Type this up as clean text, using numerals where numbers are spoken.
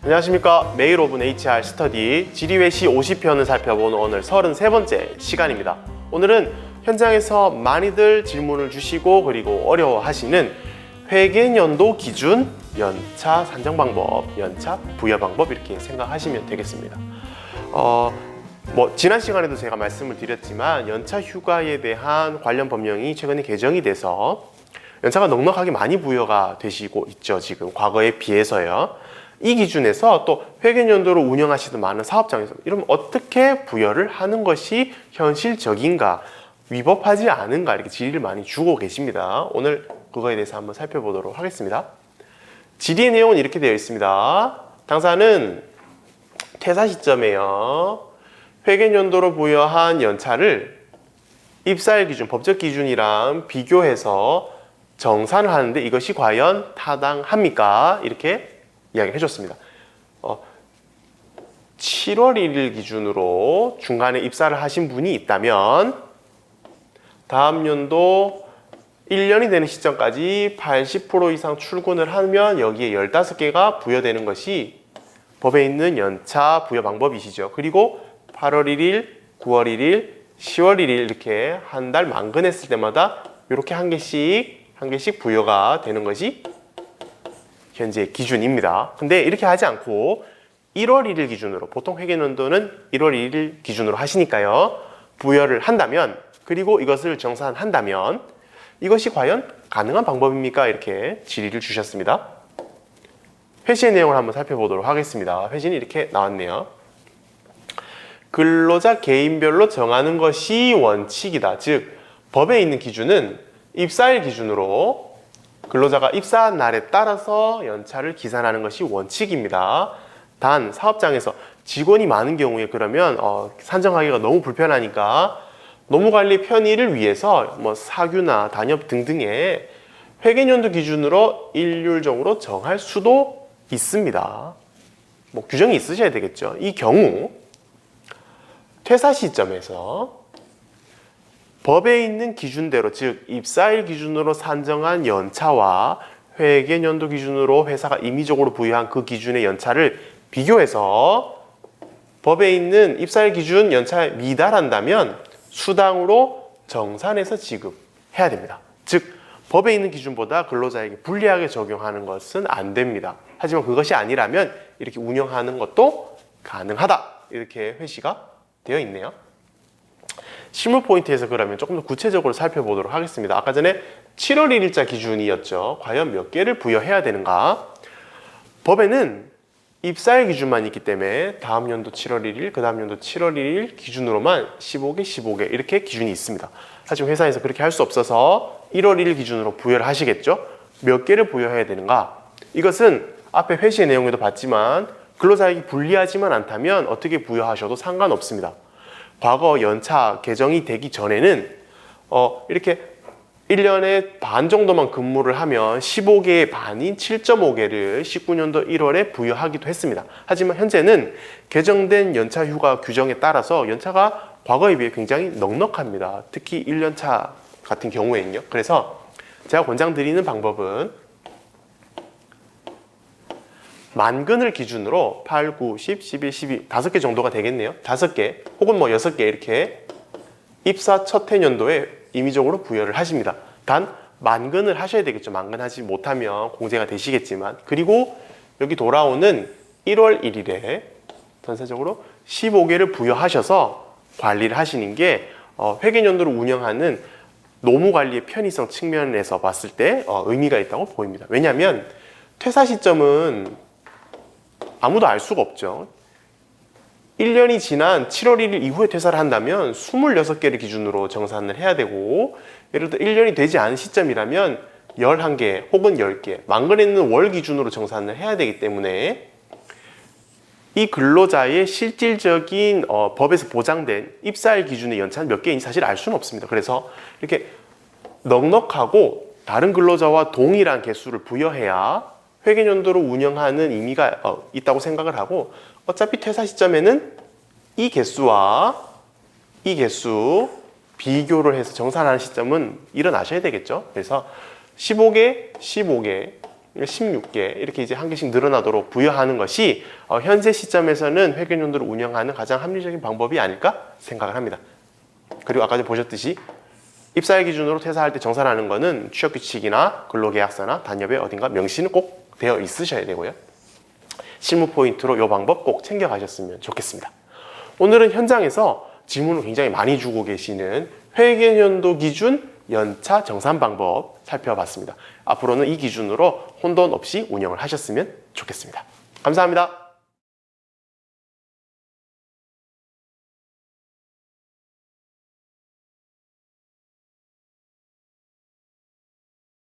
안녕하십니까. 메일 오븐 HR 스터디 지리외시 50편을 살펴보는 오늘 33번째 시간입니다. 오늘은 현장에서 많이들 질문을 주시고 그리고 어려워하시는 회계연도 기준, 연차 산정 방법, 연차 부여 방법 이렇게 생각하시면 되겠습니다. 지난 시간에도 제가 말씀을 드렸지만 연차 휴가에 대한 관련 법령이 최근에 개정이 돼서 연차가 넉넉하게 많이 부여가 되시고 있죠. 지금 과거에 비해서요. 이 기준에서 또 회계연도를 운영하시는 많은 사업장에서 이러면 어떻게 부여를 하는 것이 현실적인가, 위법하지 않은가 이렇게 질의를 많이 주고 계십니다. 오늘 그거에 대해서 한번 살펴보도록 하겠습니다. 질의의 내용은 이렇게 되어 있습니다. 당사는 퇴사 시점에요. 회계연도로 부여한 연차를 입사일 기준, 법적 기준이랑 비교해서 정산을 하는데 이것이 과연 타당합니까? 이렇게 이야기를 해줬습니다. 7월 1일 기준으로 중간에 입사를 하신 분이 있다면 다음 연도 1년이 되는 시점까지 80% 이상 출근을 하면 여기에 15개가 부여되는 것이 법에 있는 연차 부여 방법이시죠. 그리고 8월 1일, 9월 1일, 10월 1일 이렇게 한 달 만근했을 때마다 이렇게 한 개씩 부여가 되는 것이 현재 기준입니다. 근데 이렇게 하지 않고 1월 1일 기준으로, 보통 회계연도는 1월 1일 기준으로 하시니까요. 부여를 한다면, 그리고 이것을 정산한다면 이것이 과연 가능한 방법입니까? 이렇게 질의를 주셨습니다. 회시의 내용을 한번 살펴보도록 하겠습니다. 회시는 이렇게 나왔네요. 근로자 개인별로 정하는 것이 원칙이다. 즉, 법에 있는 기준은 입사일 기준으로 근로자가 입사한 날에 따라서 연차를 기산하는 것이 원칙입니다. 단 사업장에서 직원이 많은 경우에 그러면 산정하기가 너무 불편하니까 노무관리 편의를 위해서 사규나 단협 등등의 회계연도 기준으로 일률적으로 정할 수도 있습니다. 규정이 있으셔야 되겠죠. 이 경우 퇴사 시점에서 법에 있는 기준대로, 즉 입사일 기준으로 산정한 연차와 회계연도 기준으로 회사가 임의적으로 부여한 그 기준의 연차를 비교해서 법에 있는 입사일 기준 연차에 미달한다면 수당으로 정산해서 지급해야 됩니다. 즉 법에 있는 기준보다 근로자에게 불리하게 적용하는 것은 안 됩니다. 하지만 그것이 아니라면 이렇게 운영하는 것도 가능하다. 이렇게 회시가 되어 있네요. 실무 포인트에서 그러면 조금 더 구체적으로 살펴보도록 하겠습니다. 아까 전에 7월 1일자 기준이었죠. 과연 몇 개를 부여해야 되는가? 법에는 입사일 기준만 있기 때문에 다음 연도 7월 1일, 그 다음 연도 7월 1일 기준으로만 15개, 15개 이렇게 기준이 있습니다. 하지만 회사에서 그렇게 할 수 없어서 1월 1일 기준으로 부여를 하시겠죠? 몇 개를 부여해야 되는가? 이것은 앞에 회시의 내용에도 봤지만 근로자에게 불리하지만 않다면 어떻게 부여하셔도 상관없습니다. 과거 연차 개정이 되기 전에는 이렇게 1년에 반 정도만 근무를 하면 15개의 반인 7.5개를 19년도 1월에 부여하기도 했습니다. 하지만 현재는 개정된 연차 휴가 규정에 따라서 연차가 과거에 비해 굉장히 넉넉합니다. 특히 1년차 같은 경우에는요. 그래서 제가 권장드리는 방법은 만근을 기준으로 8, 9, 10, 11, 12 5개 정도가 되겠네요. 5개 혹은 6개 이렇게 입사 첫 해년도에 임의적으로 부여를 하십니다. 단 만근을 하셔야 되겠죠. 만근하지 못하면 공제가 되시겠지만, 그리고 여기 돌아오는 1월 1일에 전체적으로 15개를 부여하셔서 관리를 하시는 게 회계연도를 운영하는 노무관리의 편의성 측면에서 봤을 때 의미가 있다고 보입니다. 왜냐하면 퇴사 시점은 아무도 알 수가 없죠. 1년이 지난 7월 1일 이후에 퇴사를 한다면 26개를 기준으로 정산을 해야 되고, 예를 들어 1년이 되지 않은 시점이라면 11개 혹은 10개 만근에 있는 월 기준으로 정산을 해야 되기 때문에 이 근로자의 실질적인 법에서 보장된 입사일 기준의 연차는 몇 개인지 사실 알 수는 없습니다. 그래서 이렇게 넉넉하고 다른 근로자와 동일한 개수를 부여해야 회계연도로 운영하는 의미가 있다고 생각을 하고, 어차피 퇴사 시점에는 이 개수와 이 개수 비교를 해서 정산하는 시점은 일어나셔야 되겠죠. 그래서 15개, 15개 16개 이렇게 이제 한 개씩 늘어나도록 부여하는 것이 현재 시점에서는 회계연도를 운영하는 가장 합리적인 방법이 아닐까 생각을 합니다. 그리고 아까 전에 보셨듯이 입사일 기준으로 퇴사할 때 정산하는 거는 취업규칙이나 근로계약서나 단협에 어딘가 명시는 꼭 되어 있으셔야 되고요. 실무 포인트로 이 방법 꼭 챙겨가셨으면 좋겠습니다. 오늘은 현장에서 질문을 굉장히 많이 주고 계시는 회계연도 기준 연차 정산 방법 살펴봤습니다. 앞으로는 이 기준으로 혼돈 없이 운영을 하셨으면 좋겠습니다. 감사합니다.